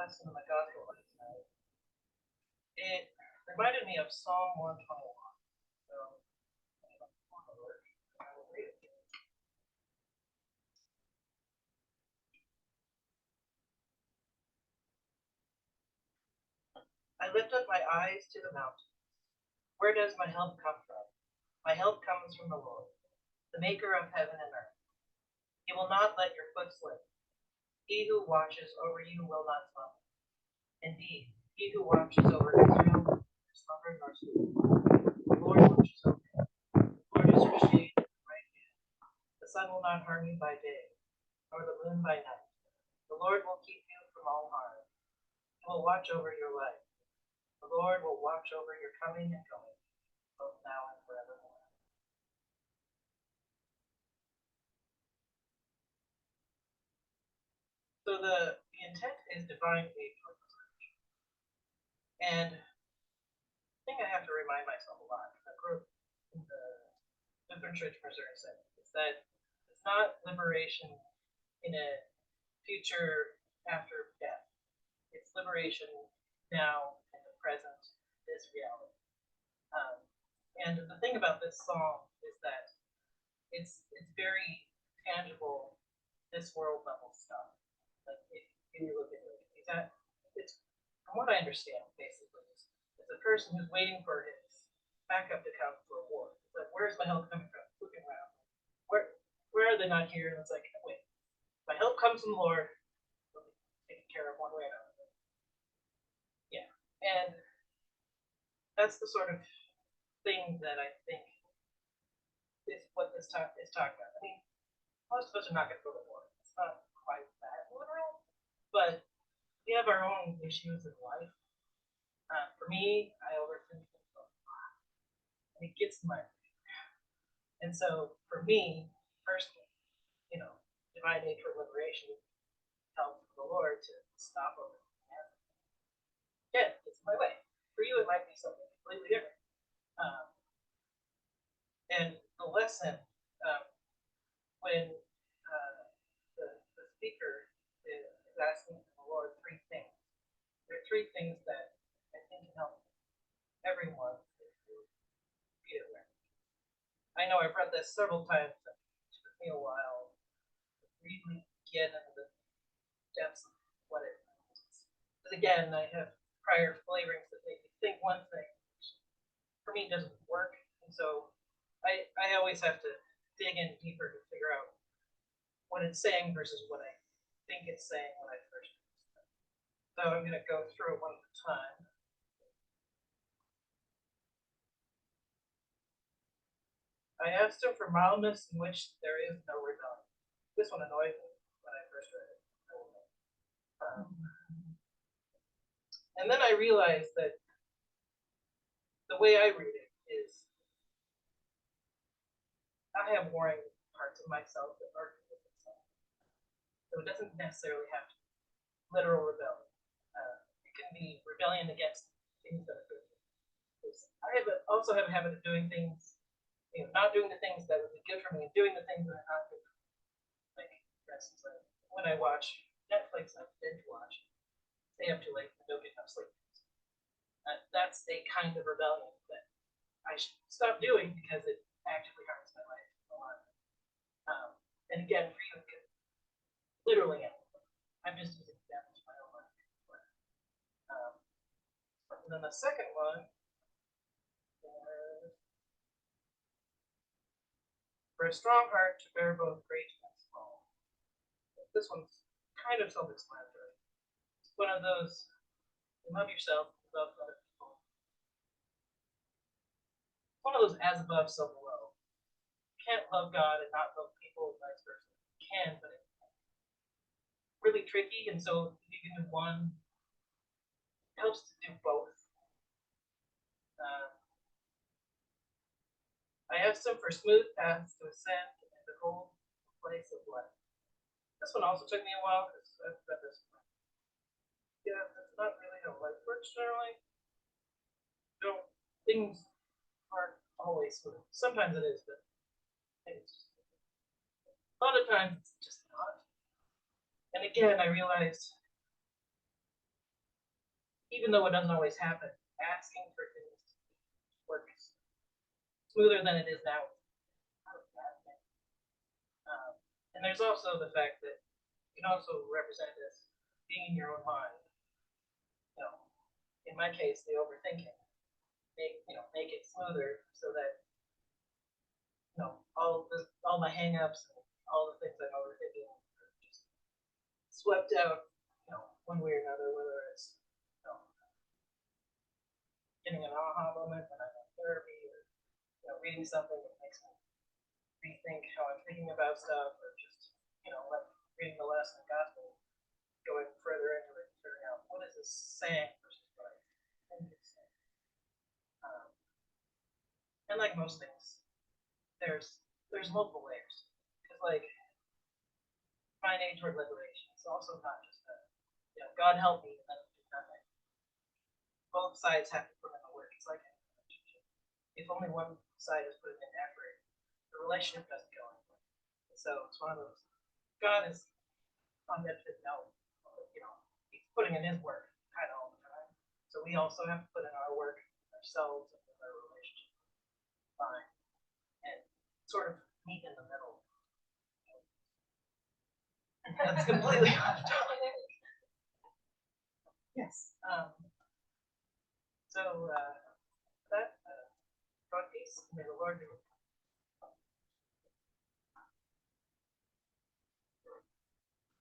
lesson in the gospel last night, it reminded me of Psalm 121. So, I will read it. I lift up my eyes to the mountain. Where does my help come from? My help comes from the Lord, the maker of heaven and earth. He will not let your foot slip. He who watches over you will not slumber. Indeed, he who watches over Israel will neither slumber nor sleep. The Lord watches over you. The Lord is your shade at the right hand. The sun will not harm you by day, nor the moon by night. The Lord will keep you from all harm. He will watch over your life. The Lord will watch over your coming and going, both now and forevermore. So the intent is divine aid for liberation. And I think I have to remind myself a lot. I grew up in the Lutheran Church Missouri setting. Is that it's not liberation in a future after death. It's liberation now in the present, this reality. Um, and the thing about this song is that it's very tangible, this world level stuff. Like if you look into it, it's from what I understand, basically, it's a person who's waiting for his backup to come for a war. It's like, where's my help coming from? Looking around, where are they not here? And it's like, wait, my help comes from the Lord. Taken care of one way or another. Yeah, and that's the sort of thing that I think is what this talk is talking about. I mean, most of us are not going to go to war. It's not quite that literal, but we have our own issues in life. For me, I overthink things a lot, and it gets in my way. And so, for me personally, divine aid for liberation, help from the Lord to stop overthinking. Yeah, it gets in my way. For you, it might be something completely different. Um, and the lesson when the speaker is asking the Lord three things. There are three things that I think can help everyone be aware. I know I've read this several times. It took me a while to really get into the depths of what it means. But again, I have prior flavorings that make me think one thing, which for me doesn't work. And so I always have to dig in deeper to figure out what it's saying versus what I think it's saying when I first read it. So I'm going to go through it one at a time. I asked him for mildness in which there is no rebellion. This one annoyed me when I first read it. And then I realized that the way I read it is I have warring parts of myself that argue with itself. So it doesn't necessarily have to be literal rebellion. It can be rebellion against things that are good. Also have a habit of doing things, not doing the things that would be good for me, and doing the things that are not good for me. Like, for instance, when I watch Netflix, I binge watch, stay up too late, and don't get enough sleep. That's a kind of rebellion that I should stop doing because it actively harms my life a lot. And again, for you, it could literally anything. I'm just using examples of my own life. And then the second one is for a strong heart to bear both great and small. This one's kind of self-explanatory. It's one of those, you love yourself, you love other people. It's one of those as above, so below. You can't love God and not love people, and vice versa. You can, but it's really tricky, and so if you can do one, it helps to do both. I asked him for smooth paths to ascend and the whole place of life. This one also took me a while because I've read this one. Yeah, that's not really how life works generally. Things aren't always smooth. Sometimes it is, but it's just, a lot of times it's just not. And again, I realized even though it doesn't always happen, asking for things to work smoother than it is now. Not a bad thing. And there's also the fact that you can also represent it as being in your own mind. You know, in my case, the overthinking. Make it smoother so that all my hangups and all the things I'm overthinking are just swept out, one way or another, whether it's you know, getting an aha moment when I'm in therapy, or reading something that makes me rethink how I'm thinking about stuff, or just like reading the lesson in gospel, going further into it, and figuring out what is this saying versus what I think it's saying. And like most things, there's multiple layers. Because like find aid toward liberation. It's also not just that, God help me, and then do nothing. Both sides have to put in the work. It's like a relationship. If only one side is putting in effort, the relationship doesn't go anywhere. So it's one of those. God is on that fit no. He's putting in his work kind of all the time. So we also have to put in our work ourselves and with our relationship fine and sort of meet in the middle. That's completely off topic. Yes. So that God peace. May the Lord be with you.